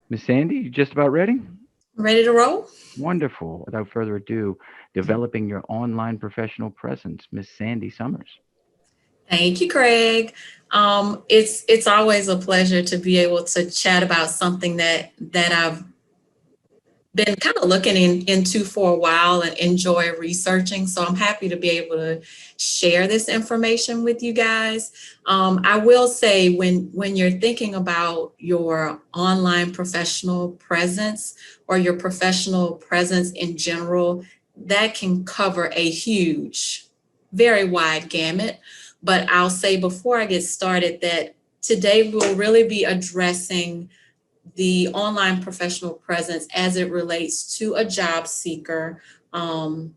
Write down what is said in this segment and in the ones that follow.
Miss Sandy, you just about ready? Ready to roll? Wonderful. Without further ado, developing your online professional presence, Miss Sandy Summers. Thank you, Craig. It's always a pleasure to be able to chat about something that I've been kind of looking into for a while and enjoy researching. So I'm happy to be able to share this information with you guys. I will say when you're thinking about your online professional presence or your professional presence in general, that can cover a huge, very wide gamut. But I'll say before I get started that today we'll really be addressing the online professional presence as it relates to a job seeker, um,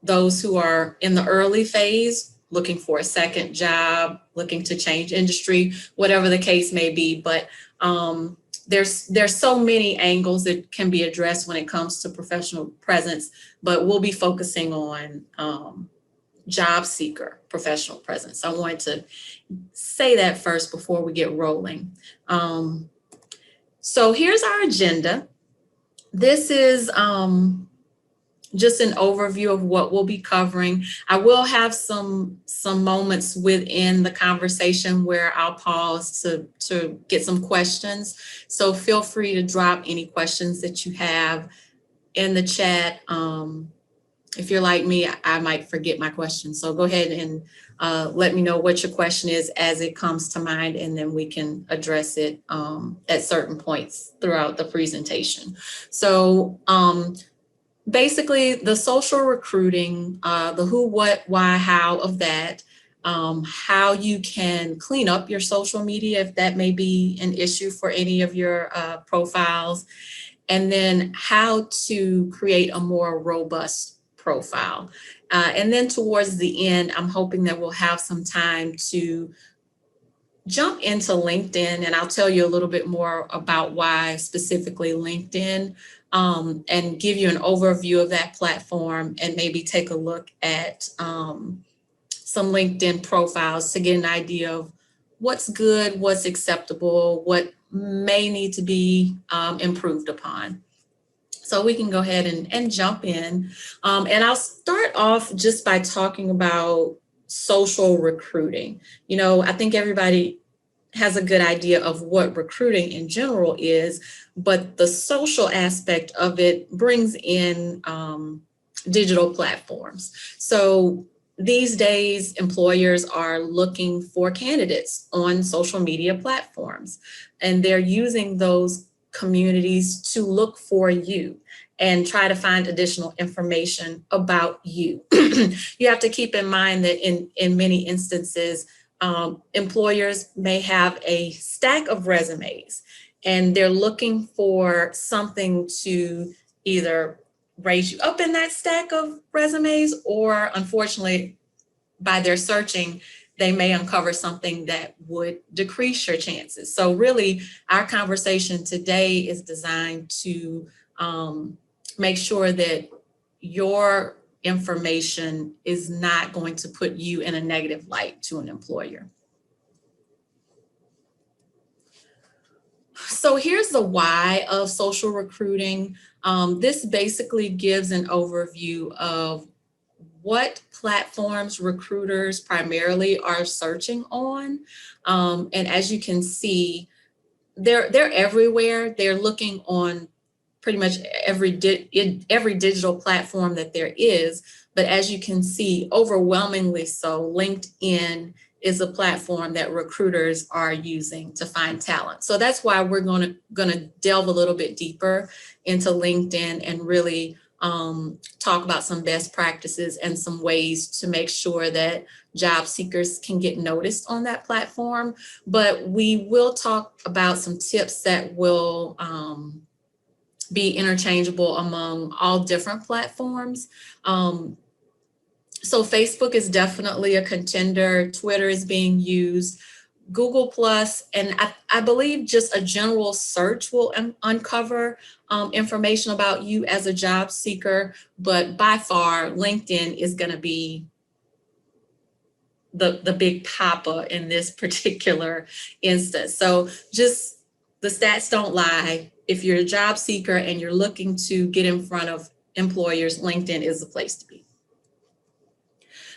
those who are in the early phase, looking for a second job, looking to change industry, whatever the case may be. But there's so many angles that can be addressed when it comes to professional presence, but we'll be focusing on job seeker professional presence. I wanted to say that first before we get rolling. So here's our agenda. This is just an overview of what we'll be covering. I will have some moments within the conversation where I'll pause to get some questions. So feel free to drop any questions that you have in the chat. If you're like me, I might forget my question. So go ahead and let me know what your question is as it comes to mind, and then we can address it at certain points throughout the presentation. So basically, the social recruiting, the who, what, why, how of that, how you can clean up your social media if that may be an issue for any of your profiles, and then how to create a more robust profile. And then towards the end, I'm hoping that we'll have some time to jump into LinkedIn, and I'll tell you a little bit more about why specifically LinkedIn, and give you an overview of that platform and maybe take a look at some LinkedIn profiles to get an idea of what's good, what's acceptable, what may need to be improved upon. So we can go ahead and jump in. And I'll start off just by talking about social recruiting. You know, I think everybody has a good idea of what recruiting in general is, but the social aspect of it brings in digital platforms. So these days, employers are looking for candidates on social media platforms, and they're using those communities to look for you and try to find additional information about you. You have to keep in mind that in many instances, employers may have a stack of resumes and they're looking for something to either raise you up in that stack of resumes, or unfortunately, by their searching, they may uncover something that would decrease your chances. So really, our conversation today is designed to make sure that your information is not going to put you in a negative light to an employer. So here's the why of social recruiting. This basically gives an overview of what platforms recruiters primarily are searching on. And as you can see, they're everywhere. They're looking on pretty much every digital platform that there is. But as you can see, overwhelmingly so, LinkedIn is a platform that recruiters are using to find talent. So that's why we're going to delve a little bit deeper into LinkedIn and really talk about some best practices and some ways to make sure that job seekers can get noticed on that platform. But we will talk about some tips that will be interchangeable among all different platforms. So Facebook is definitely a contender. Twitter is being used. Google Plus, and I believe just a general search will uncover information about you as a job seeker. But by far, LinkedIn is going to be the big papa in this particular instance. So just the stats don't lie. If you're a job seeker and you're looking to get in front of employers, LinkedIn is the place to be.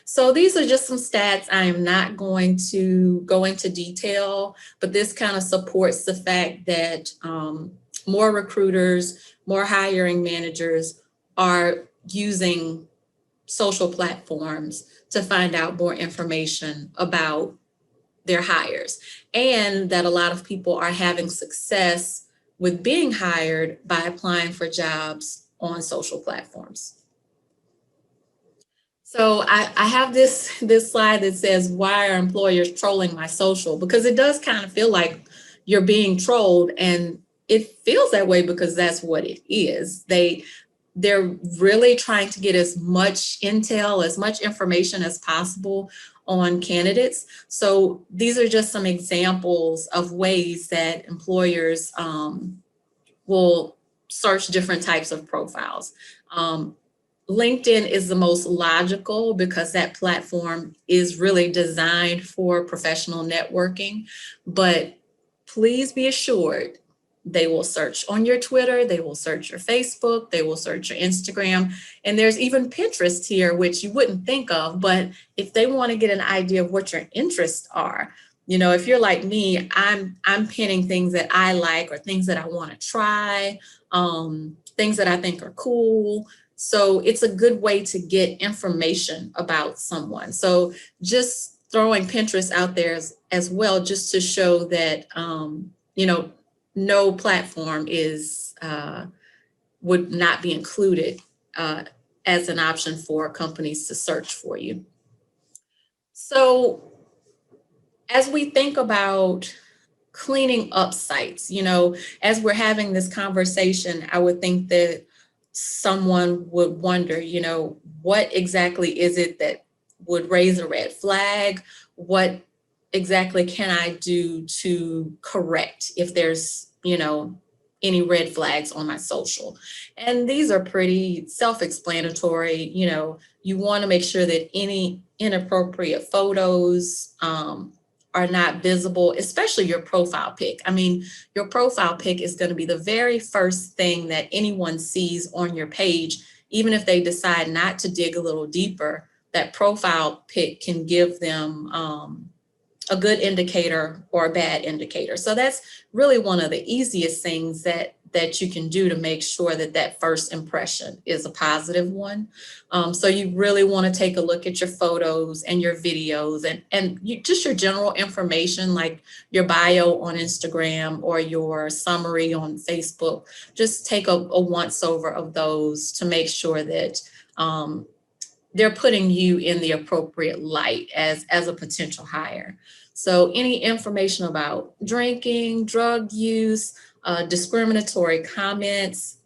So these are just some stats. I am not going to go into detail, but this kind of supports the fact that more recruiters, more hiring managers are using social platforms to find out more information about their hires, and that a lot of people are having success with being hired by applying for jobs on social platforms. So I have this slide that says, why are employers trolling my social? Because it does kind of feel like you're being trolled, and it feels that way because that's what it is. They're really trying to get as much intel, as much information as possible on candidates. So these are just some examples of ways that employers will search different types of profiles. LinkedIn is the most logical because that platform is really designed for professional networking, but please be assured they will search on your Twitter, they will search your Facebook, they will search your Instagram, and there's even Pinterest here, which you wouldn't think of, but if they want to get an idea of what your interests are, you know, if you're like me, I'm pinning things that I like or things that I want to try, things that I think are cool. So it's a good way to get information about someone. So just throwing Pinterest out there as well, just to show that, you know, no platform is would not be included as an option for companies to search for you. So as we think about cleaning up sites, you know, as we're having this conversation, I would think that someone would wonder, you know, what exactly is it that would raise a red flag? What exactly can I do to correct if there's, you know, any red flags on my social? And these are pretty self-explanatory. You know, you want to make sure that any inappropriate photos are not visible, especially your profile pic. I mean, your profile pic is going to be the very first thing that anyone sees on your page, even if they decide not to dig a little deeper. That profile pic can give them a good indicator or a bad indicator. So that's really one of the easiest things that you can do to make sure that that first impression is a positive one. So you really want to take a look at your photos and your videos and just your general information, like your bio on Instagram or your summary on Facebook. Just take a once over of those to make sure that they're putting you in the appropriate light as a potential hire. So any information about drinking, drug use, discriminatory comments.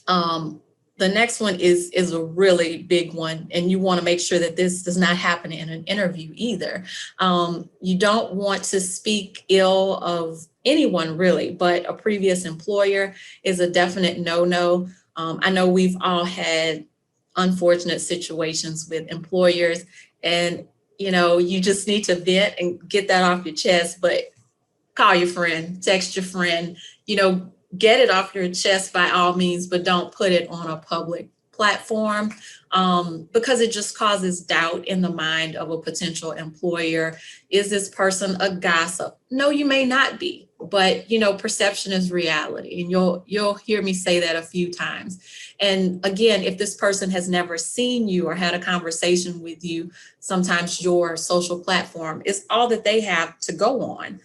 The next one is a really big one, and you want to make sure that this does not happen in an interview either. You don't want to speak ill of anyone really, but a previous employer is a definite no-no. I know we've all had unfortunate situations with employers, and you know, you just need to vent and get that off your chest, but call your friend, text your friend, you know, get it off your chest by all means, but don't put it on a public platform because it just causes doubt in the mind of a potential employer. Is this person a gossip? No, you may not be, but you know, perception is reality, and you'll hear me say that a few times. And again, if this person has never seen you or had a conversation with you, sometimes your social platform is all that they have to go on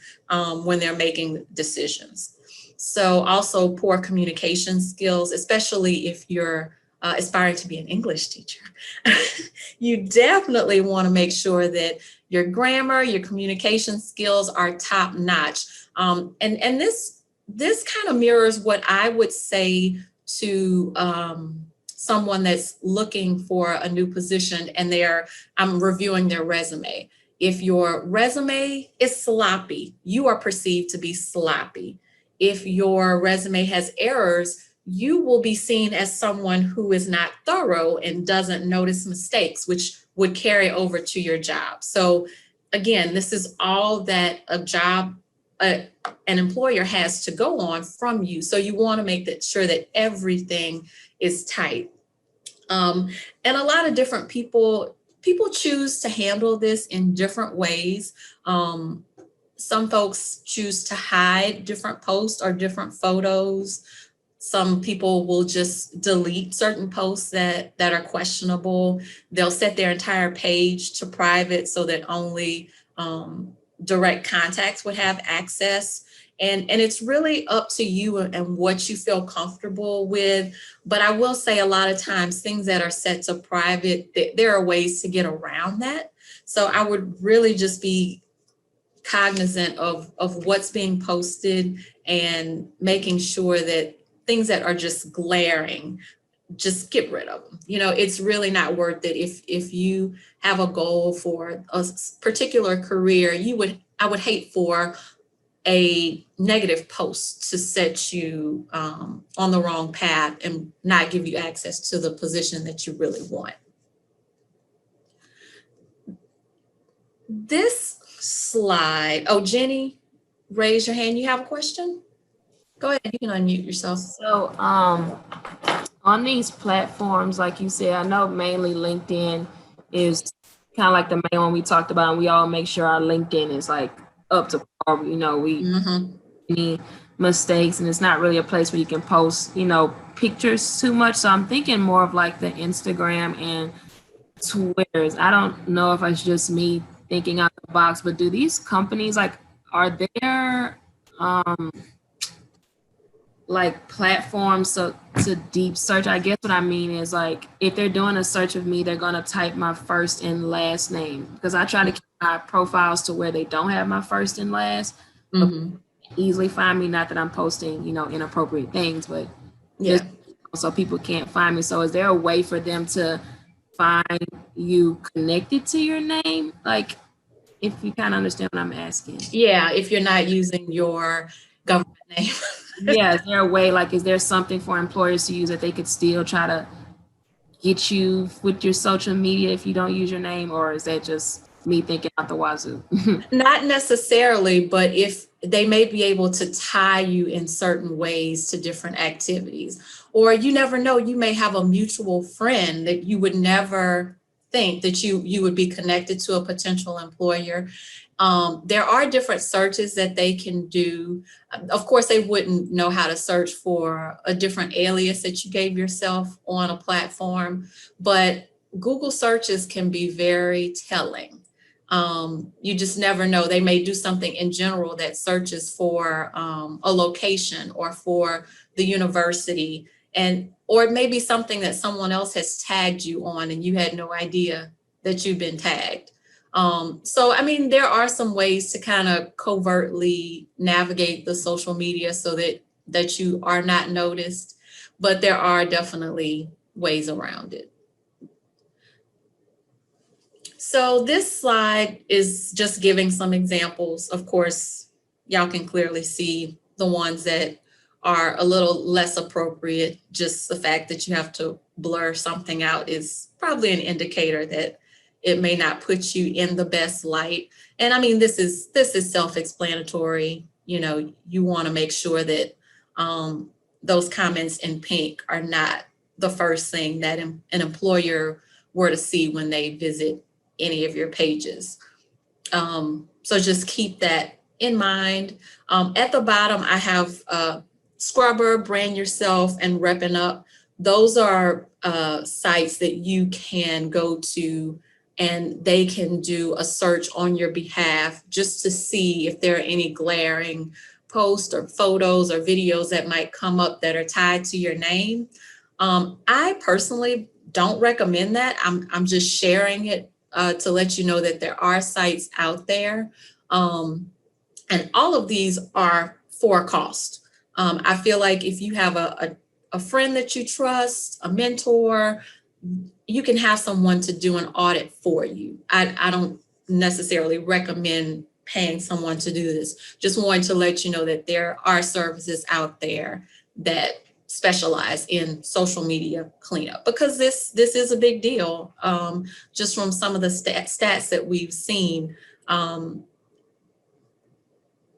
when they're making decisions. So also poor communication skills, especially if you're aspiring to be an English teacher. You definitely want to make sure that your grammar, your communication skills are top notch. And this kind of mirrors what I would say to someone that's looking for a new position and I'm reviewing their resume. If your resume is sloppy, you are perceived to be sloppy. If your resume has errors, you will be seen as someone who is not thorough and doesn't notice mistakes, which would carry over to your job. So again, this is all that a job an employer has to go on from you. So you want to make sure that everything is tight. And a lot of different people choose to handle this in different ways. Some folks choose to hide different posts or different photos. Some people will just delete certain posts that are questionable. They'll set their entire page to private so that only direct contacts would have access. And it's really up to you and what you feel comfortable with. But I will say a lot of times things that are set to private, there are ways to get around that. So I would really just be cognizant of what's being posted and making sure that things that are just glaring, just get rid of them. It's really not worth it. If you have a goal for a particular career, I would hate for a negative post to set you on the wrong path and not give you access to the position that you really want. This slide, Jenny, raise your hand. You have a question? Go ahead, you can unmute yourself. So on these platforms, like you said, I know mainly LinkedIn is kind of like the main one we talked about, and we all make sure our LinkedIn is like up to par. We any mistakes, and it's not really a place where you can post, pictures too much. So I'm thinking more of like the Instagram and Twitters. I don't know if it's just me thinking out the box, but do these companies are there like platforms to deep search? I guess what I mean is like if they're doing a search of me, they're gonna type my first and last name, because I try to keep my profiles to where they don't have my first and last. Easily find me, not that I'm posting inappropriate things, but just so people can't find me. So is there a way for them to find you connected to your name? Like, if you kind of understand what I'm asking. Yeah, if you're not using your government name. Yeah, is there a way, is there something for employers to use that they could still try to get you with your social media if you don't use your name, or is that just me thinking out the wazoo? Not necessarily, but if they may be able to tie you in certain ways to different activities, or you never know, you may have a mutual friend that you would never think that you would be connected to a potential employer. There are different searches that they can do. Of course, they wouldn't know how to search for a different alias that you gave yourself on a platform, but Google searches can be very telling. You just never know. They may do something in general that searches for a location or for the university, or it may be something that someone else has tagged you on and you had no idea that you've been tagged. So, I mean, there are some ways to kind of covertly navigate the social media so that you are not noticed, but there are definitely ways around it. So this slide is just giving some examples. Of course, y'all can clearly see the ones that are a little less appropriate. Just the fact that you have to blur something out is probably an indicator that it may not put you in the best light. And I mean, this is self-explanatory. You want to make sure that those comments in pink are not the first thing that an employer were to see when they visit any of your pages. So just keep that in mind. At the bottom, I have Scrubber, Brand Yourself, and Repping Up. Those are sites that you can go to and they can do a search on your behalf just to see if there are any glaring posts or photos or videos that might come up that are tied to your name. I personally don't recommend that. I'm just sharing it to let you know that there are sites out there. And all of these are for cost. I feel like if you have a friend that you trust, a mentor, you can have someone to do an audit for you. I don't necessarily recommend paying someone to do this. Just wanted to let you know that there are services out there that specialize in social media cleanup, because this is a big deal. Just from some of the stats that we've seen,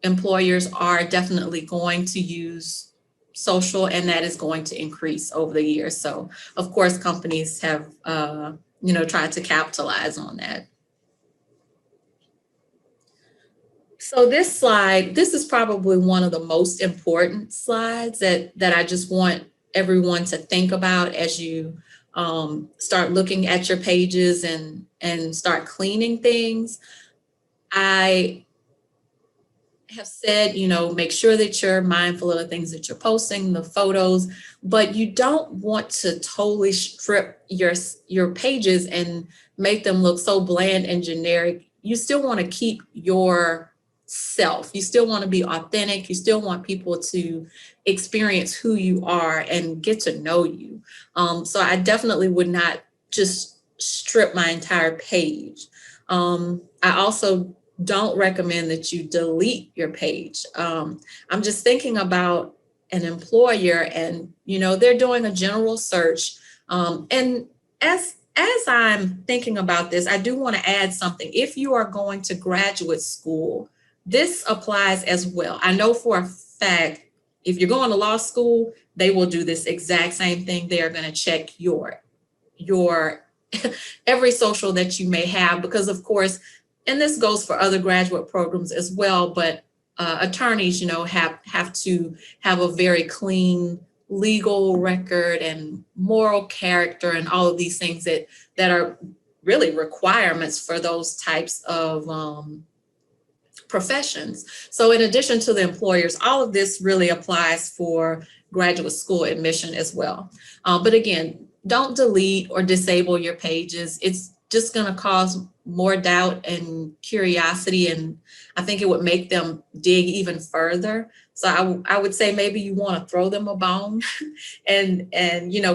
employers are definitely going to use social, and that is going to increase over the years. So of course, companies have, tried to capitalize on that. So this slide, this is probably one of the most important slides that I just want everyone to think about as you start looking at your pages and start cleaning things. I have said, make sure that you're mindful of the things that you're posting, the photos, but you don't want to totally strip your pages and make them look so bland and generic. You still want to keep your self. You still want to be authentic. You still want people to experience who you are and get to know you. So I definitely would not just strip my entire page. I also don't recommend that you delete your page. I'm just thinking about an employer, and they're doing a general search. And as I'm thinking about this, I do want to add something. If you are going to graduate school, this applies as well. I know for a fact, if you're going to law school, they will do this exact same thing. They are going to check your every social that you may have, because of course, and this goes for other graduate programs as well, but attorneys, have to have a very clean legal record and moral character and all of these things that are really requirements for those types of professions. So in addition to the employers, all of this really applies for graduate school admission as well. But again, don't delete or disable your pages. It's just going to cause more doubt and curiosity, and I think it would make them dig even further. So I would say maybe you want to throw them a bone and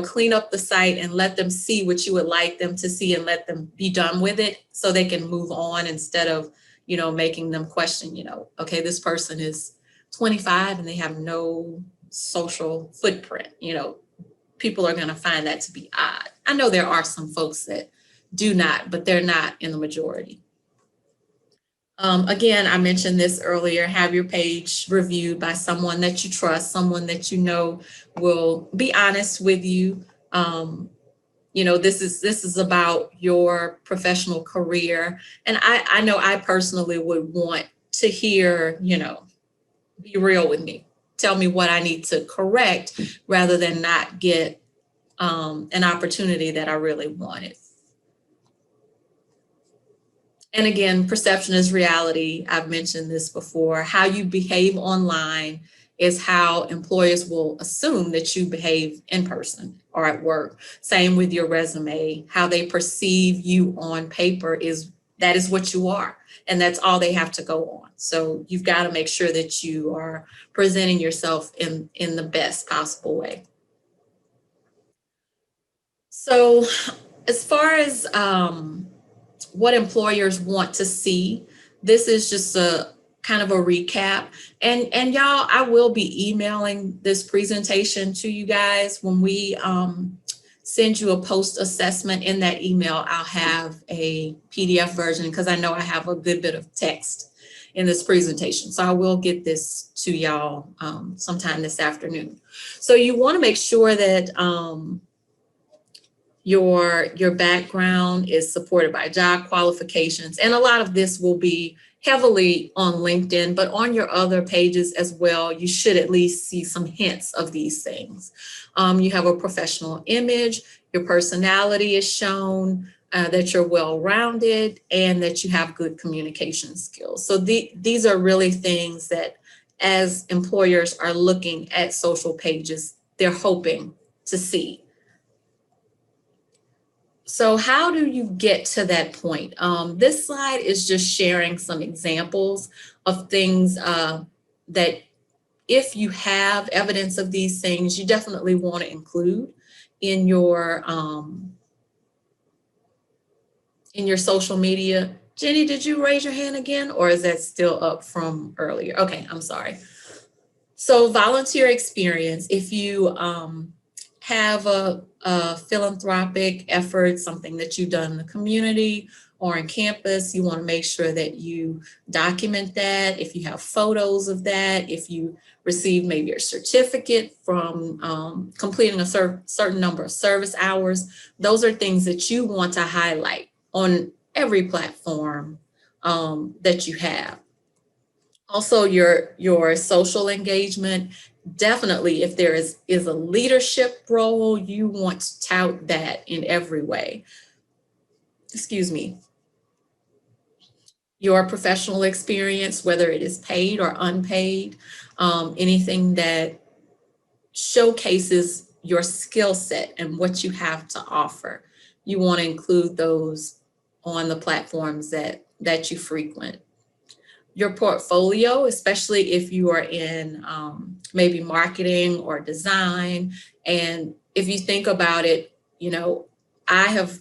clean up the site and let them see what you would like them to see and let them be done with it so they can move on, instead of making them question, okay, this person is 25 and they have no social footprint. People are going to find that to be odd. I know there are some folks that do not, but they're not in the majority. Again, I mentioned this earlier, have your page reviewed by someone that you trust, someone that will be honest with you. This is about your professional career. And I know I personally would want to hear, be real with me. Tell me what I need to correct rather than not get an opportunity that I really wanted. And again, perception is reality. I've mentioned this before. How you behave online is how employers will assume that you behave in person or at work. Same with your resume. How they perceive you on paper that is what you are, and that's all they have to go on. So you've got to make sure that you are presenting yourself in the best possible way. So as far as what employers want to see, this is just a kind of a recap. And y'all, I will be emailing this presentation to you guys. When we send you a post assessment, in that email, I'll have a PDF version, because I know I have a good bit of text in this presentation. So I will get this to y'all sometime this afternoon. So you want to make sure that your background is supported by job qualifications. And a lot of this will be heavily on LinkedIn, but on your other pages as well, you should at least see some hints of these things. You have a professional image, your personality is shown, that you're well-rounded, and that you have good communication skills. So these are really things that, as employers are looking at social pages, they're hoping to see. So how do you get to that point? This slide is just sharing some examples of things that, if you have evidence of these things, you definitely want to include in your social media. Jenny, did you raise your hand again, or is that still up from earlier? Okay, I'm sorry. So volunteer experience, if you have a philanthropic effort, something that you've done in the community, on campus. You want to make sure that you document that. If you have photos of that, if you receive maybe a certificate from completing a certain number of service hours, those are things that you want to highlight on every platform that you have. Also, your social engagement. Definitely, if there is a leadership role, you want to tout that in every way. Excuse me. Your professional experience, whether it is paid or unpaid, anything that showcases your skill set and what you have to offer. You want to include those on the platforms that you frequent. Your portfolio, especially if you are in maybe marketing or design. And if you think about it, I have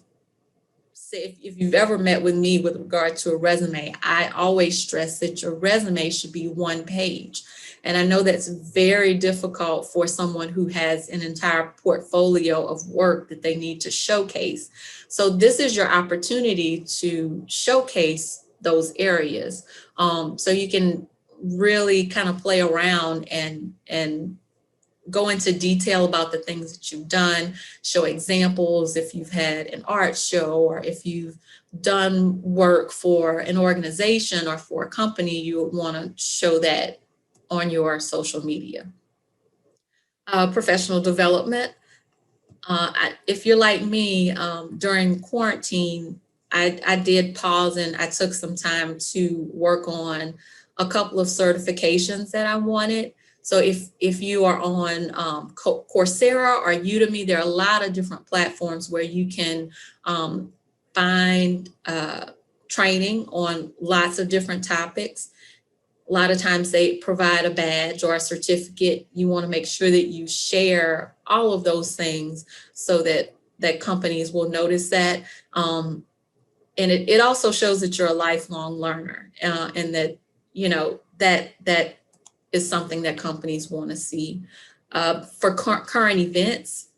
said, if you've ever met with me with regard to a resume, I always stress that your resume should be one page. And I know that's very difficult for someone who has an entire portfolio of work that they need to showcase. So this is your opportunity to showcase those areas. So you can really kind of play around and go into detail about the things that you've done, show examples if you've had an art show, or if you've done work for an organization or for a company, you would want to show that on your social media. Professional development. If you're like me, during quarantine, I did pause and I took some time to work on a couple of certifications that I wanted. So if you are on Coursera or Udemy, there are a lot of different platforms where you can find training on lots of different topics. A lot of times they provide a badge or a certificate. You want to make sure that you share all of those things so that companies will notice that. And it also shows that you're a lifelong learner, and that, that is something that companies want to see. For current events,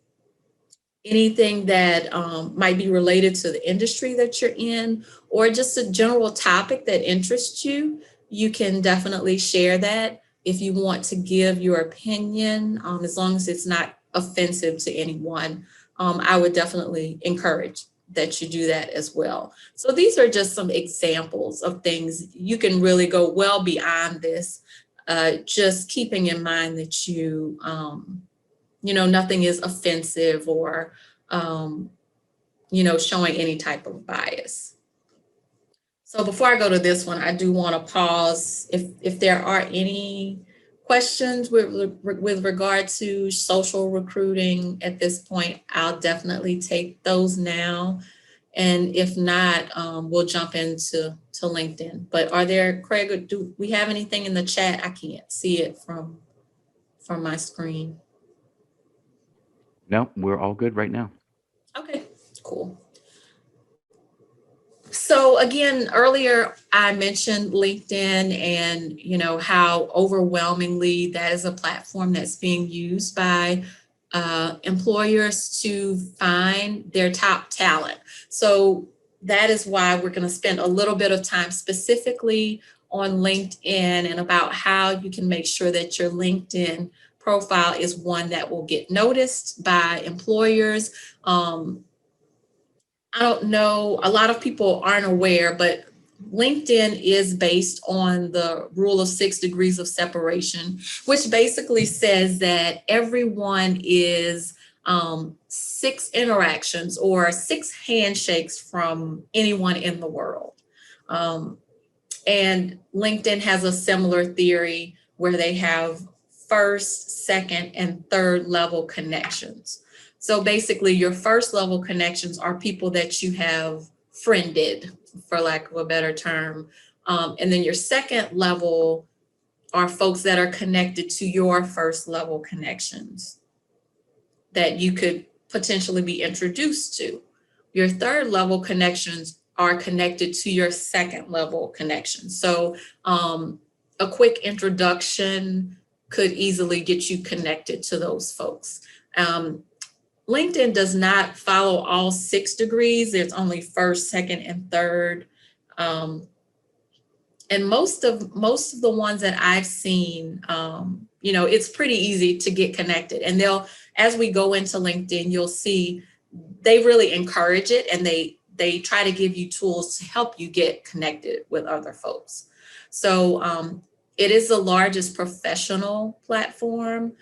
anything that might be related to the industry that you're in, or just a general topic that interests you, you can definitely share that. If you want to give your opinion, as long as it's not offensive to anyone, I would definitely encourage that you do that as well. So these are just some examples of things. You can really go well beyond this, just keeping in mind that you, nothing is offensive or, showing any type of bias. So before I go to this one, I do want to pause. If there are any questions with regard to social recruiting at this point, I'll definitely take those now. And if not, we'll jump into LinkedIn. But are there, Craig, do we have anything in the chat? I can't see it from my screen. No, we're all good right now. Okay, cool. So again, earlier I mentioned LinkedIn and, how overwhelmingly that is a platform that's being used by employers to find their top talent. So that is why we're going to spend a little bit of time specifically on LinkedIn and about how you can make sure that your LinkedIn profile is one that will get noticed by employers. I don't know, a lot of people aren't aware, but LinkedIn is based on the rule of 6 degrees of separation, which basically says that everyone is 6 interactions or 6 handshakes from anyone in the world. And LinkedIn has a similar theory where they have first, second, and third level connections. So basically your first level connections are people that you have friended, for lack of a better term. And then your second level are folks that are connected to your first level connections that you could potentially be introduced to. Your third level connections are connected to your second level connections. So a quick introduction could easily get you connected to those folks. LinkedIn does not follow all 6 degrees. There's only first, second, and third. And most of the ones that I've seen, it's pretty easy to get connected. And as we go into LinkedIn, you'll see they really encourage it, and they try to give you tools to help you get connected with other folks. So it is the largest professional platform,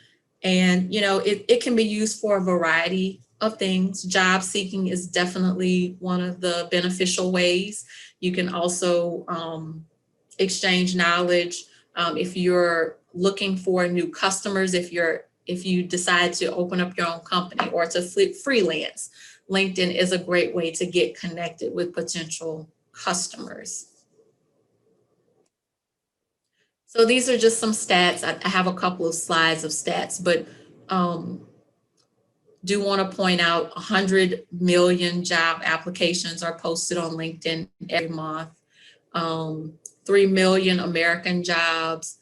and it can be used for a variety of things. Job seeking is definitely one of the beneficial ways. You can also exchange knowledge. If you're looking for new customers, if you decide to open up your own company or to freelance, LinkedIn is a great way to get connected with potential customers. So these are just some stats. I have a couple of slides of stats, but do want to point out 100 million job applications are posted on LinkedIn every month. 3 million American jobs.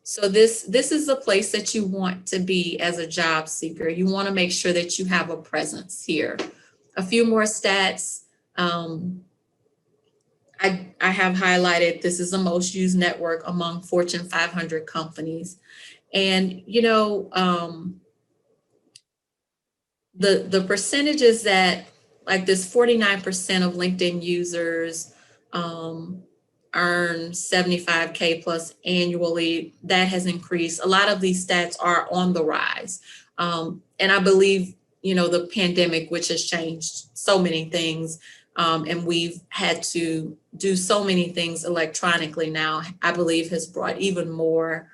So this is the place that you want to be as a job seeker. You want to make sure that you have a presence here. A few more stats. I have highlighted this is the most used network among Fortune 500 companies. And, the percentages that, like this 49% of LinkedIn users earn 75K plus annually, that has increased. A lot of these stats are on the rise. And I believe, the pandemic, which has changed so many things, and we've had to do so many things electronically now, I believe has brought even more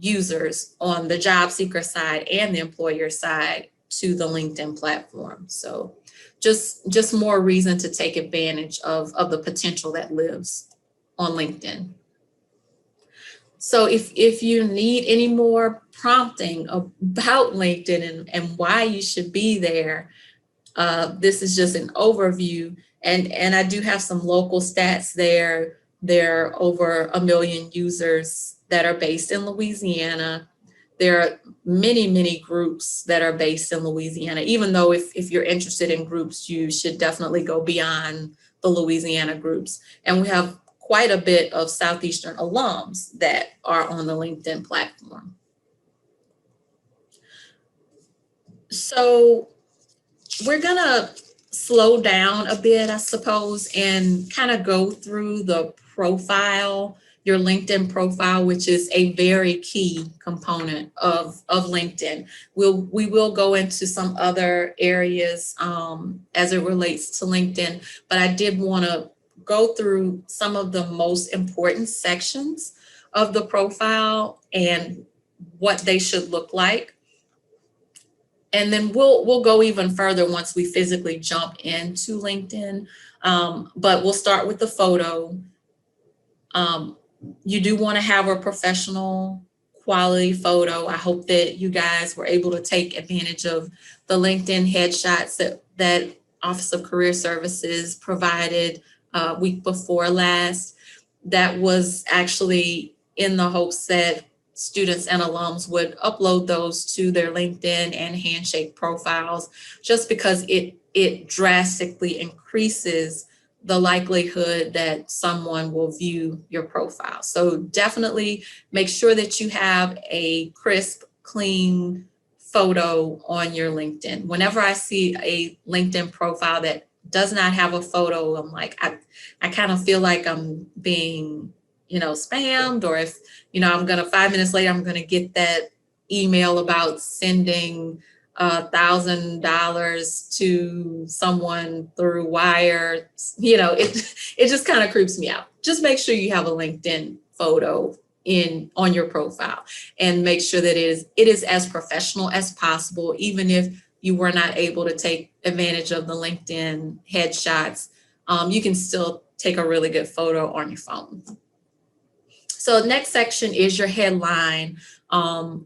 users on the job seeker side and the employer side to the LinkedIn platform. So just more reason to take advantage of the potential that lives on LinkedIn. So if you need any more prompting about LinkedIn and why you should be there, this is just an overview. And I do have some local stats there. There are over 1 million users that are based in Louisiana. There are many, many groups that are based in Louisiana, even though if you're interested in groups, you should definitely go beyond the Louisiana groups. And we have quite a bit of Southeastern alums that are on the LinkedIn platform. So we're gonna slow down a bit, I suppose, and kind of go through the profile, your LinkedIn profile, which is a very key component of LinkedIn. We will go into some other areas as it relates to LinkedIn, but I did want to go through some of the most important sections of the profile and what they should look like. And then we'll go even further once we physically jump into LinkedIn. But we'll start with the photo. You do want to have a professional quality photo. I hope that you guys were able to take advantage of the LinkedIn headshots that Office of Career Services provided week before last. That was actually in the hopes that students and alums would upload those to their LinkedIn and Handshake profiles, just because it drastically increases the likelihood that someone will view your profile. So definitely make sure that you have a crisp, clean photo on your LinkedIn. Whenever I see a LinkedIn profile that does not have a photo, I'm like, I kind of feel like I'm being, spammed, or if, I'm gonna 5 minutes later, I'm gonna get that email about sending $1,000 to someone through wire. It just kind of creeps me out. Just make sure you have a LinkedIn photo on your profile, and make sure that it is as professional as possible. Even if you were not able to take advantage of the LinkedIn headshots, you can still take a really good photo on your phone. So next section is your headline,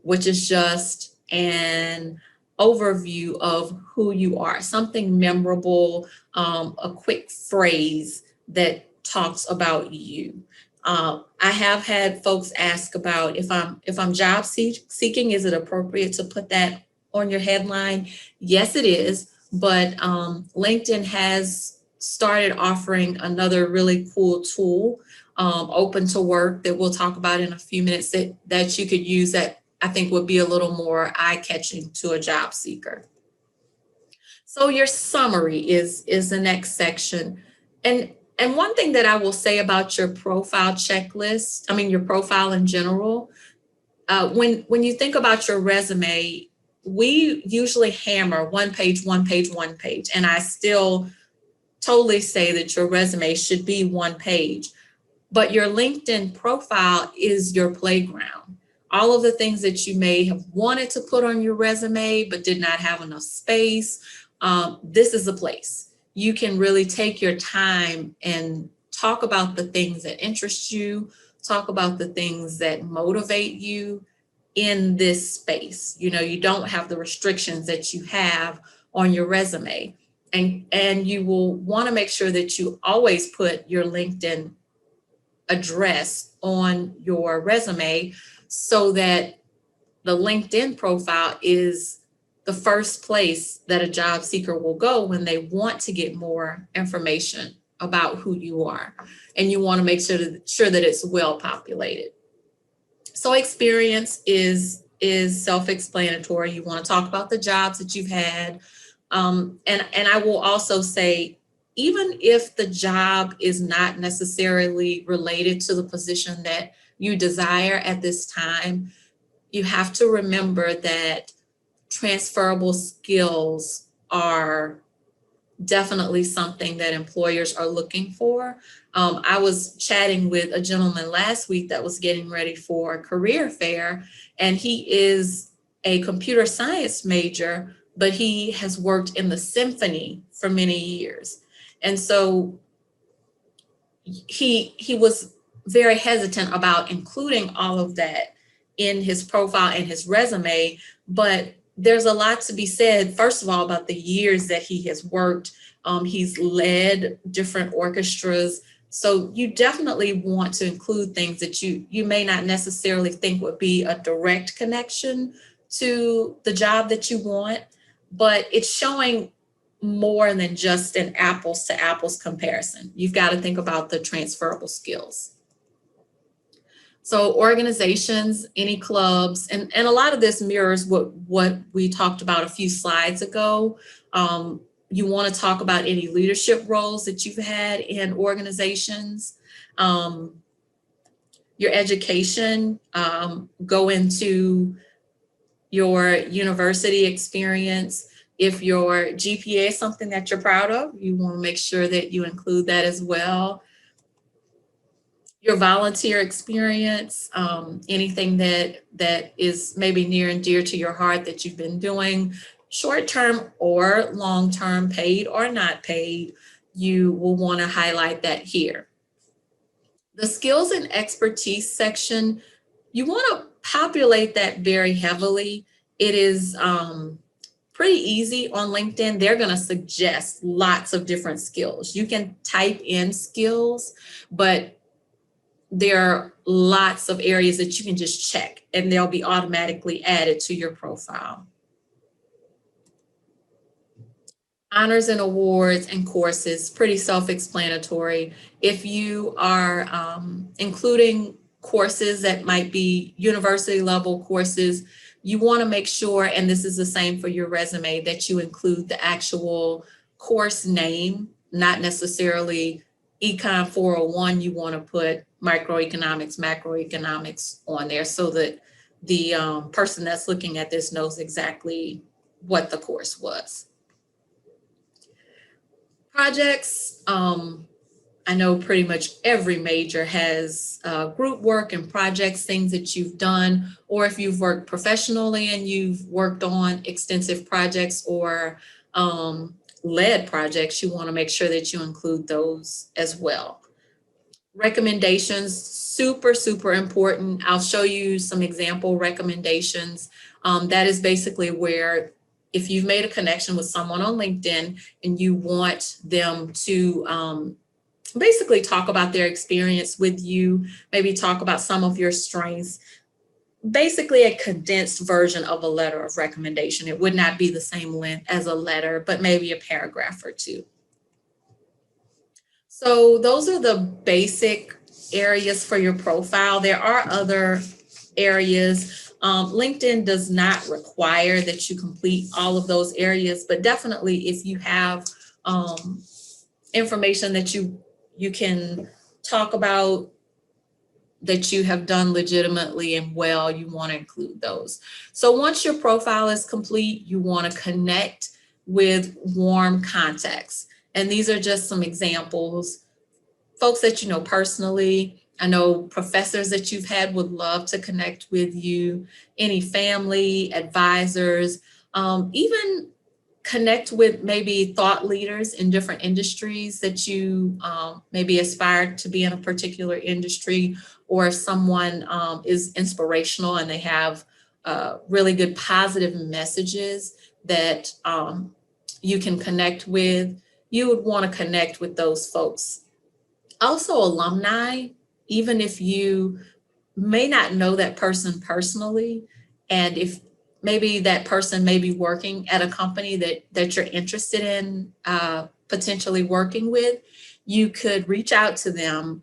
which is just an overview of who you are, something memorable, a quick phrase that talks about you. I have had folks ask about if I'm job seeking, is it appropriate to put that on your headline? Yes, it is. But LinkedIn has started offering another really cool tool, Open to Work, that we'll talk about in a few minutes, that you could use that I think would be a little more eye-catching to a job seeker. So your summary is the next section. And one thing that I will say about your profile checklist, I mean, your profile in general, when you think about your resume, we usually hammer one page, one page, one page. And I still totally say that your resume should be one page. But your LinkedIn profile is your playground. All of the things that you may have wanted to put on your resume but did not have enough space, this is the place. You can really take your time and talk about the things that interest you, talk about the things that motivate you in this space. You know, you don't have the restrictions that you have on your resume. And you will want to make sure that you always put your LinkedIn address on your resume so that the LinkedIn profile is the first place that a job seeker will go when they want to get more information about who you are. And you want to make sure that it's well populated. So experience is self-explanatory. You want to talk about the jobs that you've had. And I will also say, even if the job is not necessarily related to the position that you desire at this time, you have to remember that transferable skills are definitely something that employers are looking for. I was chatting with a gentleman last week that was getting ready for a career fair, and he is a computer science major, but he has worked in the symphony for many years. And so he was very hesitant about including all of that in his profile and his resume, but there's a lot to be said, first of all, about the years that he has worked. He's led different orchestras. So you definitely want to include things that you may not necessarily think would be a direct connection to the job that you want, but it's showing more than just an apples to apples comparison. You've got to think about the transferable skills. So organizations, any clubs, and a lot of this mirrors what we talked about a few slides ago. You want to talk about any leadership roles that you've had in organizations. Your education, go into your university experience. If your GPA is something that you're proud of, you want to make sure that you include that as well. Your volunteer experience, anything that is maybe near and dear to your heart that you've been doing, short-term or long-term, paid or not paid, you will want to highlight that here. The skills and expertise section, you want to populate that very heavily. It is pretty easy on LinkedIn. They're going to suggest lots of different skills. You can type in skills, but there are lots of areas that you can just check and they'll be automatically added to your profile. Honors and awards and courses, pretty self-explanatory. If you are including courses that might be university level courses, you want to make sure, and this is the same for your resume, that you include the actual course name, not necessarily Econ 401. You want to put microeconomics, macroeconomics on there so that the person that's looking at this knows exactly what the course was. Projects, I know pretty much every major has group work and projects, things that you've done, or if you've worked professionally and you've worked on extensive projects or led projects, you want to make sure that you include those as well. Recommendations, super, super important. I'll show you some example recommendations. That is basically where if you've made a connection with someone on LinkedIn and you want them to basically talk about their experience with you, maybe talk about some of your strengths, basically a condensed version of a letter of recommendation. It would not be the same length as a letter, but maybe a paragraph or two. So those are the basic areas for your profile. There are other areas. LinkedIn does not require that you complete all of those areas, but definitely if you have information that you can talk about that you have done legitimately and well, you want to include those. So once your profile is complete, you want to connect with warm contacts. And these are just some examples. Folks that you know personally. I know professors that you've had would love to connect with you, any family, advisors, even connect with maybe thought leaders in different industries that you maybe aspire to be in a particular industry, or if someone is inspirational and they have really good positive messages that you can connect with, you would want to connect with those folks. Also, alumni, even if you may not know that person personally, and if maybe that person may be working at a company that you're interested in potentially working with, you could reach out to them,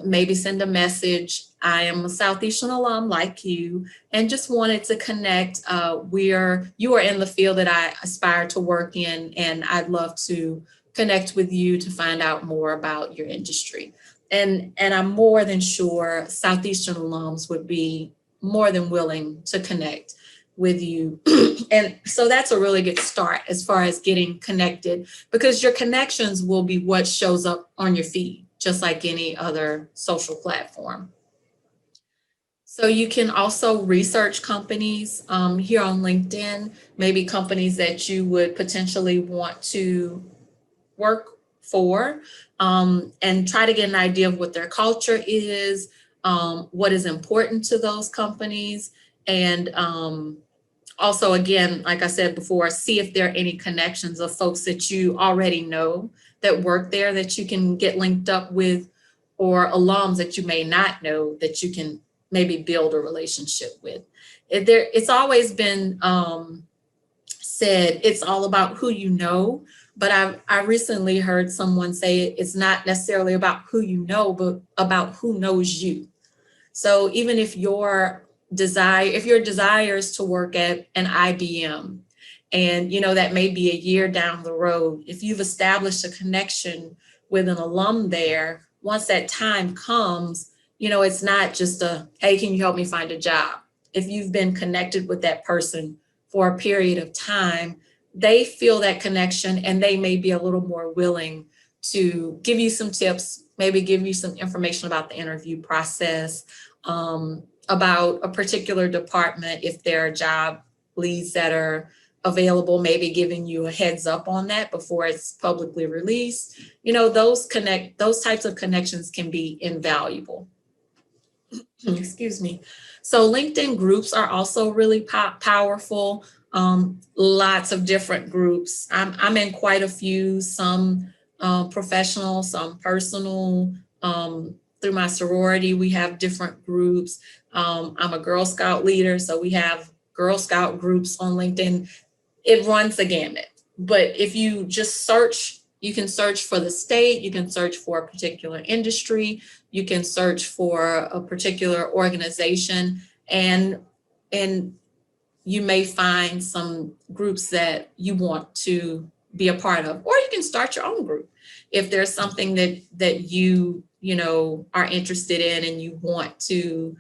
maybe send a message. I am a Southeastern alum like you, and just wanted to connect. You are in the field that I aspire to work in, and I'd love to connect with you to find out more about your industry. And I'm more than sure Southeastern alums would be more than willing to connect with you. And so that's a really good start as far as getting connected, because your connections will be what shows up on your feed, just like any other social platform. So you can also research companies here on LinkedIn, maybe companies that you would potentially want to work for, and try to get an idea of what their culture is, what is important to those companies, and also, again, like I said before, see if there are any connections of folks that you already know that work there that you can get linked up with, or alums that you may not know that you can maybe build a relationship with. It's always been said it's all about who you know, but I recently heard someone say it's not necessarily about who you know, but about who knows you. So even if your desire is to work at an IBM, and that may be a year down the road, if you've established a connection with an alum there, once that time comes, it's not just hey, can you help me find a job? If you've been connected with that person for a period of time, they feel that connection, and they may be a little more willing to give you some tips, maybe give you some information about the interview process, about a particular department, if there are job leads that are available, maybe giving you a heads up on that before it's publicly released. Those types of connections can be invaluable. Excuse me. So LinkedIn groups are also really powerful. Lots of different groups. I'm in quite a few, some professional, some personal. Through my sorority, we have different groups. I'm a Girl Scout leader, so we have Girl Scout groups on LinkedIn. It runs the gamut. But if you just search, you can search for the state, you can search for a particular industry, you can search for a particular organization, and you may find some groups that you want to be a part of, or you can start your own group. If there's something that you are interested in and you want to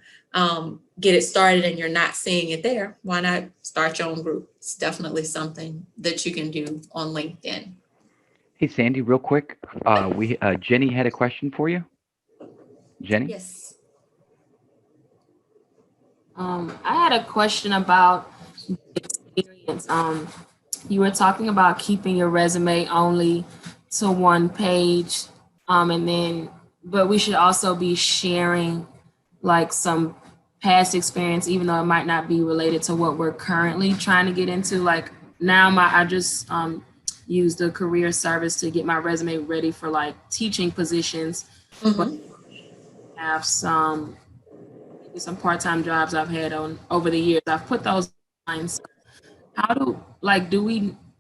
get it started and you're not seeing it there, why not start your own group? It's definitely something that you can do on LinkedIn. Hey, Sandy, real quick, Jenny had a question for you. Jenny? Yes. I had a question about experience. You were talking about keeping your resume only to one page, but we should also be sharing like some past experience, even though it might not be related to what we're currently trying to get into. Like now, I just used the career service to get my resume ready for like teaching positions. Mm-hmm. But have some some part-time jobs I've had on over the years. I've put those lines. How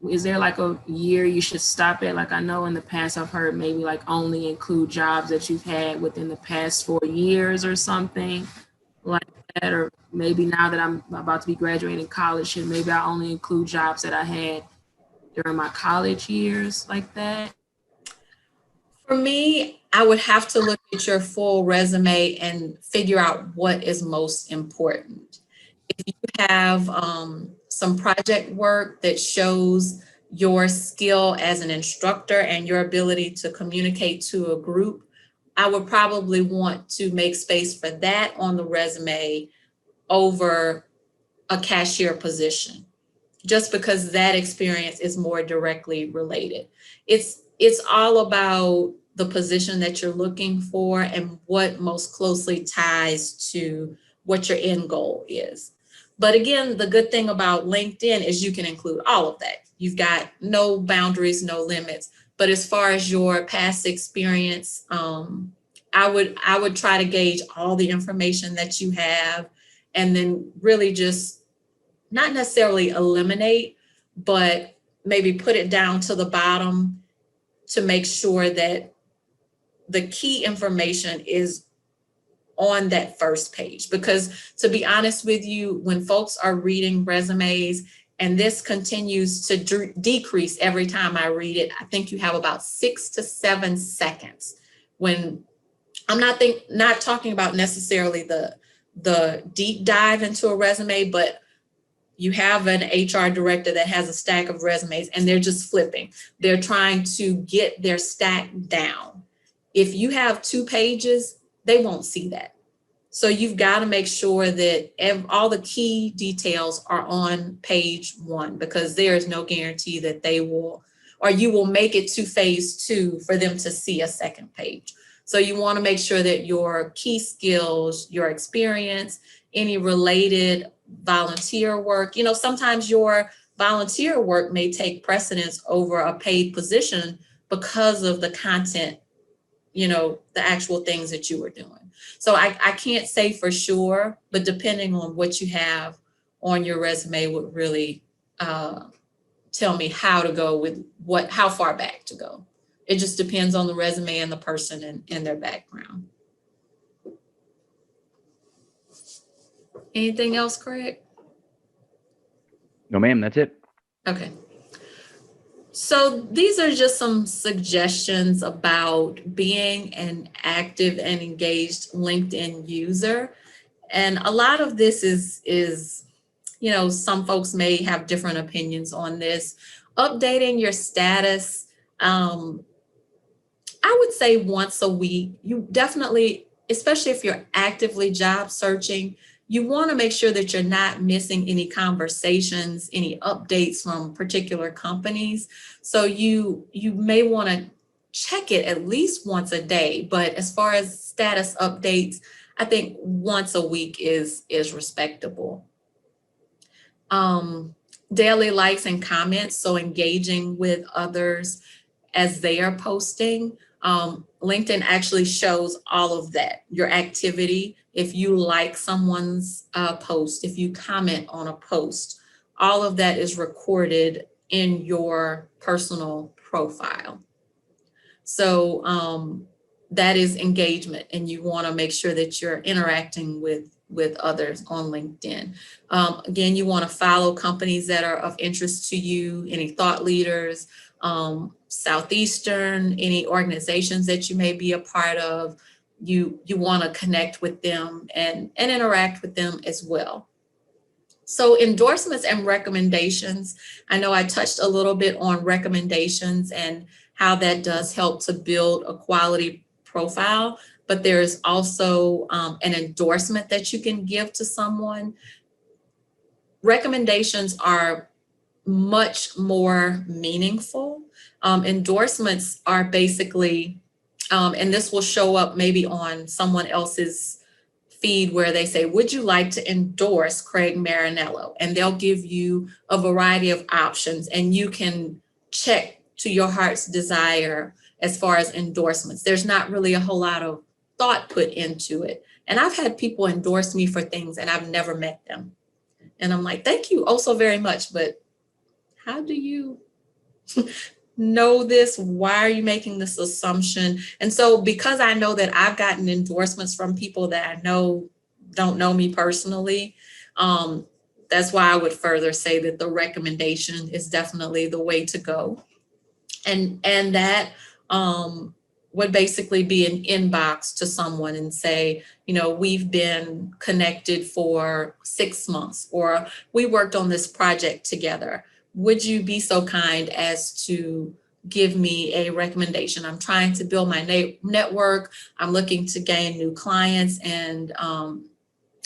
is there like a year you should stop at? Like I know in the past I've heard maybe like only include jobs that you've had within the past 4 years or something like that. Or maybe now that I'm about to be graduating college, and maybe I only include jobs that I had during my college years like that. For me, I would have to look at your full resume and figure out what is most important. If you have some project work that shows your skill as an instructor and your ability to communicate to a group, I would probably want to make space for that on the resume over a cashier position, just because that experience is more directly related. It's all about the position that you're looking for and what most closely ties to what your end goal is. But again, the good thing about LinkedIn is you can include all of that. You've got no boundaries, no limits. But as far as your past experience, I would try to gauge all the information that you have, and then really just not necessarily eliminate, but maybe put it down to the bottom to make sure that the key information is on that first page. Because to be honest with you, when folks are reading resumes, and this continues to decrease every time I read it, I think you have about 6 to 7 seconds. When I'm not talking about necessarily the deep dive into a resume, but you have an HR director that has a stack of resumes and they're just flipping. They're trying to get their stack down. If you have 2 pages, they won't see that. So you've got to make sure that all the key details are on page 1, because there is no guarantee that they will, or you will make it to phase 2 for them to see a second page. So you want to make sure that your key skills, your experience, any related volunteer work, sometimes your volunteer work may take precedence over a paid position because of the content, the actual things that you were doing. So I can't say for sure, but depending on what you have on your resume would really tell me how to go with how far back to go. It just depends on the resume and the person and their background. Anything else, Craig? No, ma'am, that's it. Okay. So these are just some suggestions about being an active and engaged LinkedIn user. And a lot of this is some folks may have different opinions on this. Updating your status, I would say once a week. You definitely, especially if you're actively job searching, you want to make sure that you're not missing any conversations, any updates from particular companies. So you may want to check it at least once a day. But as far as status updates, I think once a week is respectable. Daily likes and comments, so engaging with others as they are posting. LinkedIn actually shows all of that, your activity. If you like someone's post, if you comment on a post, all of that is recorded in your personal profile. So that is engagement, and you want to make sure that you're interacting with others on LinkedIn. Again, you want to follow companies that are of interest to you, any thought leaders, Southeastern, any organizations that you may be a part of. You want to connect with them and interact with them as well. So endorsements and recommendations. I know I touched a little bit on recommendations and how that does help to build a quality profile, but there is also an endorsement that you can give to someone. Recommendations are much more meaningful. Endorsements are basically, and this will show up maybe on someone else's feed where they say, would you like to endorse Craig Marinello? And they'll give you a variety of options, and you can check to your heart's desire as far as endorsements. There's not really a whole lot of thought put into it. And I've had people endorse me for things and I've never met them. And I'm like, thank you oh so very much, but how do you know this? Why are you making this assumption? And so because I know that I've gotten endorsements from people that I know don't know me personally, that's why I would further say that the recommendation is definitely the way to go. And that would basically be an inbox to someone and say, you know, we've been connected for 6 months, or we worked on this project together. Would you be so kind as to give me a recommendation? I'm trying to build my network. I'm looking to gain new clients, and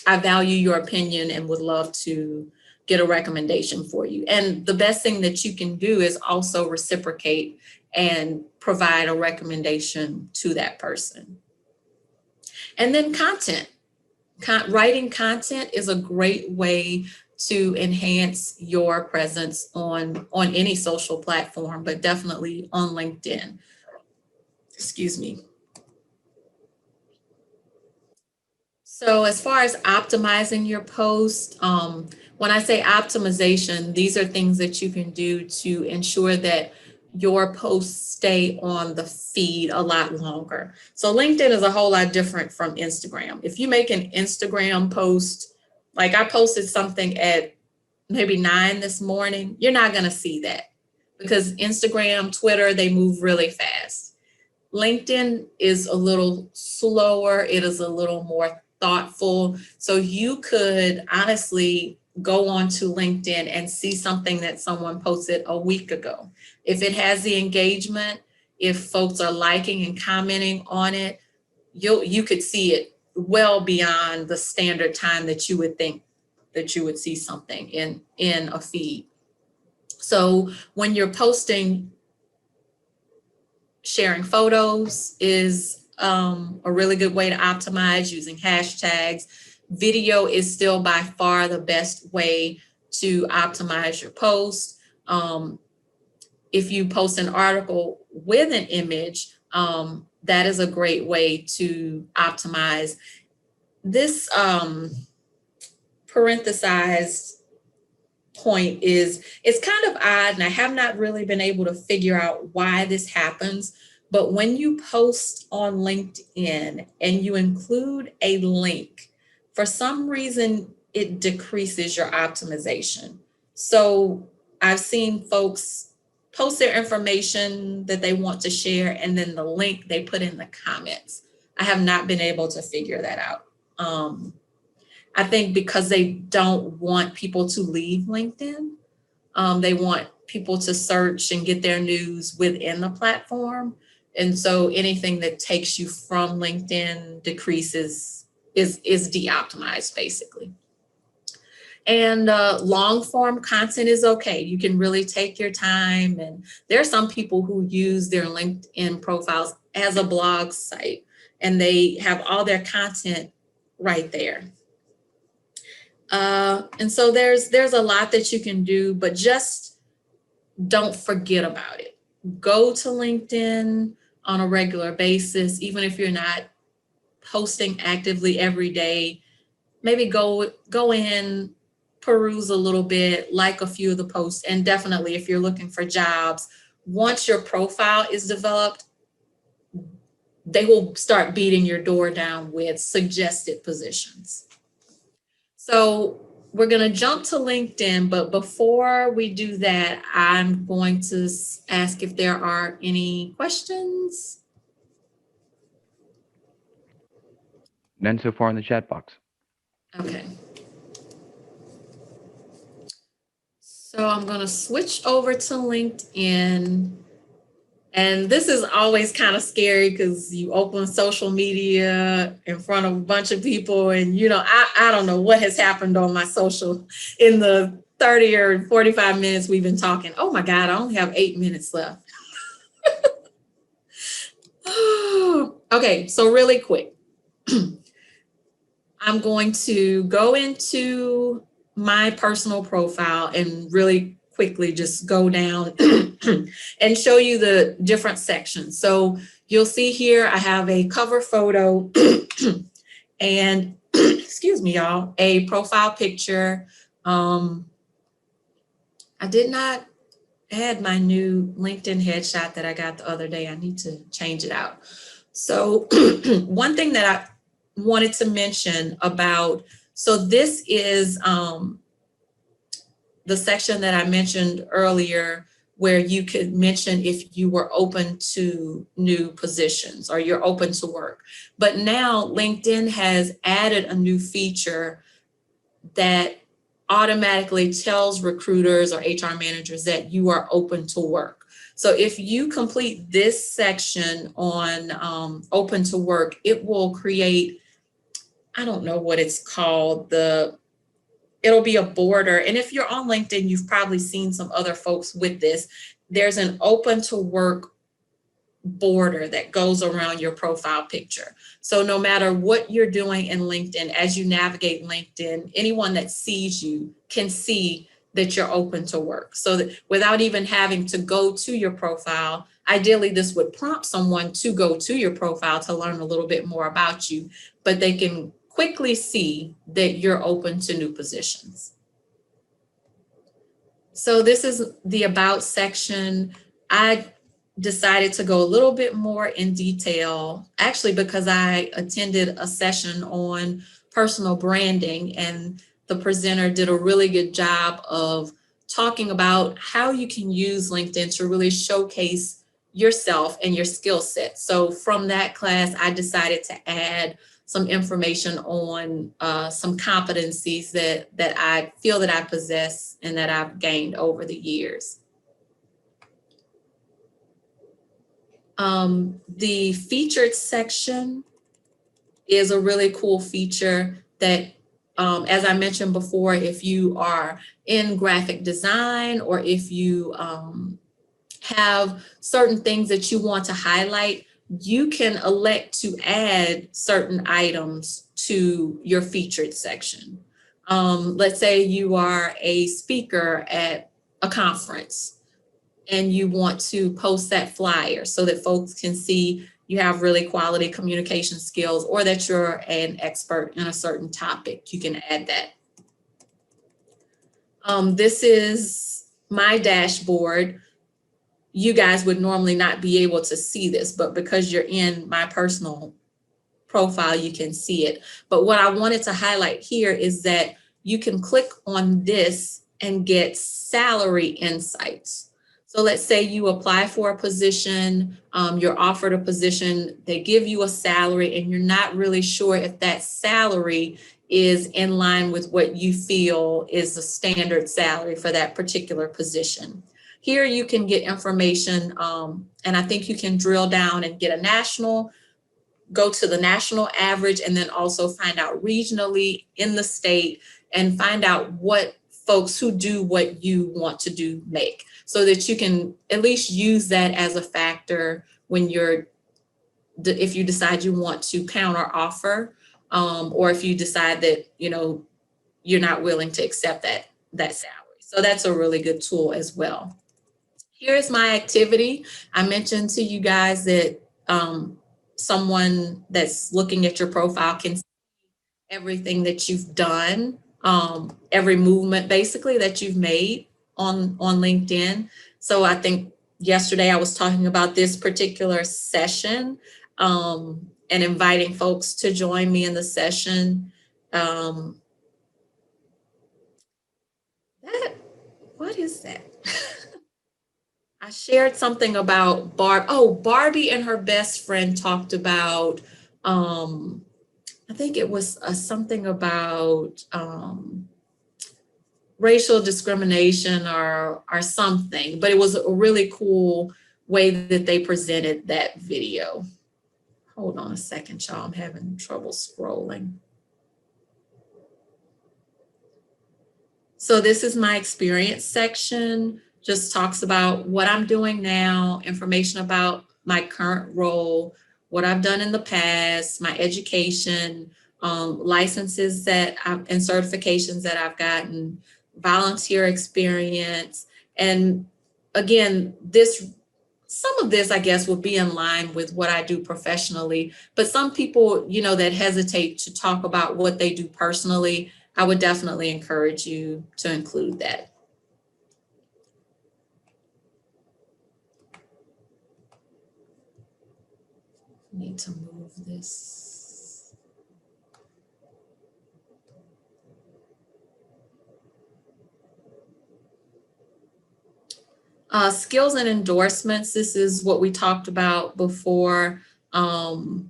I value your opinion and would love to get a recommendation for you. And the best thing that you can do is also reciprocate and provide a recommendation to that person. And then content. Writing content is a great way to enhance your presence on any social platform, but definitely on LinkedIn. Excuse me. So as far as optimizing your post, when I say optimization, these are things that you can do to ensure that your posts stay on the feed a lot longer. So LinkedIn is a whole lot different from Instagram. If you make an Instagram post, like I posted something at maybe 9 this morning, you're not going to see that because Instagram, Twitter, they move really fast. LinkedIn is a little slower. It is a little more thoughtful. So you could honestly go onto LinkedIn and see something that someone posted a week ago. If it has the engagement, if folks are liking and commenting on it, you could see it well beyond the standard time that you would think that you would see something in a feed. So when you're posting, sharing photos is a really good way to optimize using hashtags. Video is still by far the best way to optimize your post. If you post an article with an image, that is a great way to optimize. This parenthesized point it's kind of odd, and I have not really been able to figure out why this happens. But when you post on LinkedIn and you include a link, for some reason, it decreases your optimization. So I've seen folks post their information that they want to share, and then the link they put in the comments. I have not been able to figure that out. I think because they don't want people to leave LinkedIn. They want people to search and get their news within the platform. And so anything that takes you from LinkedIn decreases, is de-optimized basically. And long form content is okay. You can really take your time. And there are some people who use their LinkedIn profiles as a blog site, and they have all their content right there. And so there's a lot that you can do, but just don't forget about it. Go to LinkedIn on a regular basis, even if you're not posting actively every day. Maybe go in, peruse a little bit, like a few of the posts, and definitely if you're looking for jobs, once your profile is developed, they will start beating your door down with suggested positions. So we're going to jump to LinkedIn, but before we do that, I'm going to ask if there are any questions. None so far in the chat box. Okay. So I'm going to switch over to LinkedIn. And this is always kind of scary because you open social media in front of a bunch of people, and I don't know what has happened on my social in the 30 or 45 minutes we've been talking. Oh my God, I only have 8 minutes left. Okay, so really quick. I'm going to go into my personal profile and really quickly just go down and show you the different sections. So you'll see here I have a cover photo and excuse me, y'all, a profile picture. I did not add my new LinkedIn headshot that I got the other day. I need to change it out. So one thing that I wanted to mention about, so this is the section that I mentioned earlier, where you could mention if you were open to new positions or you're open to work. But now LinkedIn has added a new feature that automatically tells recruiters or HR managers that you are open to work. So if you complete this section on open to work, it will create, I don't know what it's called, it'll be a border. And if you're on LinkedIn, you've probably seen some other folks with this. There's an open to work border that goes around your profile picture. So no matter what you're doing in LinkedIn, as you navigate LinkedIn, anyone that sees you can see that you're open to work. So that without even having to go to your profile, ideally this would prompt someone to go to your profile to learn a little bit more about you, but they can quickly see that you're open to new positions. So this is the About section. I decided to go a little bit more in detail, actually, because I attended a session on personal branding, and the presenter did a really good job of talking about how you can use LinkedIn to really showcase yourself and your skill set. So from that class, I decided to add some information on some competencies that I feel that I possess and that I've gained over the years. The featured section is a really cool feature that, as I mentioned before, if you are in graphic design or if you have certain things that you want to highlight, you can elect to add certain items to your featured section. Let's say you are a speaker at a conference and you want to post that flyer so that folks can see you have really quality communication skills or that you're an expert in a certain topic. You can add that. This is my dashboard. You guys would normally not be able to see this, but because you're in my personal profile, you can see it. But what I wanted to highlight here is that you can click on this and get salary insights. So let's say you apply for a position, you're offered a position, they give you a salary, and you're not really sure if that salary is in line with what you feel is the standard salary for that particular position. Here you can get information, and I think you can drill down and get a national, go to the national average, and then also find out regionally in the state and find out what folks who do what you want to do make, so that you can at least use that as a factor when if you decide you want to counter offer, or if you decide that, you're not willing to accept that salary. So that's a really good tool as well. Here's my activity. I mentioned to you guys that someone that's looking at your profile can see everything that you've done, every movement basically that you've made on LinkedIn. So I think yesterday I was talking about this particular session, and inviting folks to join me in the session. What is that? I shared something about Barbie and her best friend talked about, I think it was something about racial discrimination or something, but it was a really cool way that they presented that video. Hold on a second, y'all, I'm having trouble scrolling. So this is my experience section, just talks about what I'm doing now, information about my current role, what I've done in the past, my education, licenses and certifications that I've gotten, volunteer experience. And again, this some of this, I guess, will be in line with what I do professionally. But some people, you know, that hesitate to talk about what they do personally, I would definitely encourage you to include that. Need to move this. Skills and endorsements. This is what we talked about before. Some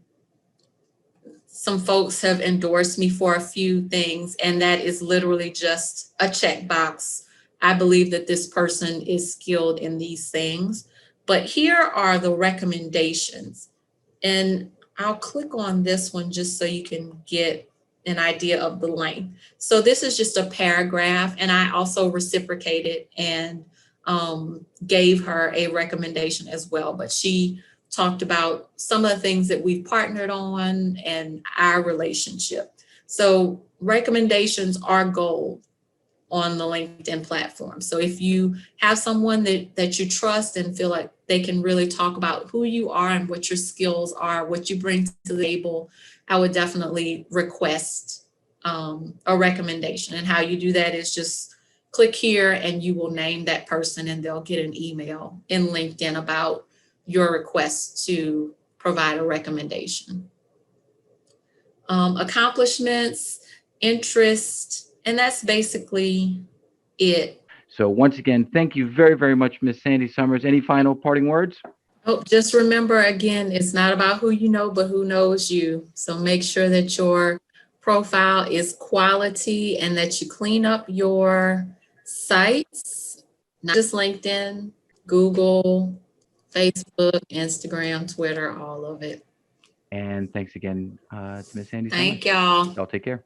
folks have endorsed me for a few things, and that is literally just a checkbox. I believe that this person is skilled in these things. But here are the recommendations. And I'll click on this one just so you can get an idea of the length. So this is just a paragraph, and I also reciprocated and gave her a recommendation as well. But she talked about some of the things that we've partnered on and our relationship. So recommendations are gold on the LinkedIn platform. So if you have someone that you trust and feel like they can really talk about who you are and what your skills are, what you bring to the table, I would definitely request a recommendation. And how you do that is just click here and you will name that person, and they'll get an email in LinkedIn about your request to provide a recommendation. Accomplishments, interest, and that's basically it. So once again, thank you very, very much, Ms. Sandy Summers. Any final parting words? Oh, just remember, again, it's not about who you know, but who knows you. So make sure that your profile is quality and that you clean up your sites, not just LinkedIn, Google, Facebook, Instagram, Twitter, all of it. And thanks again to Ms. Sandy Summers. Thank y'all. Y'all take care.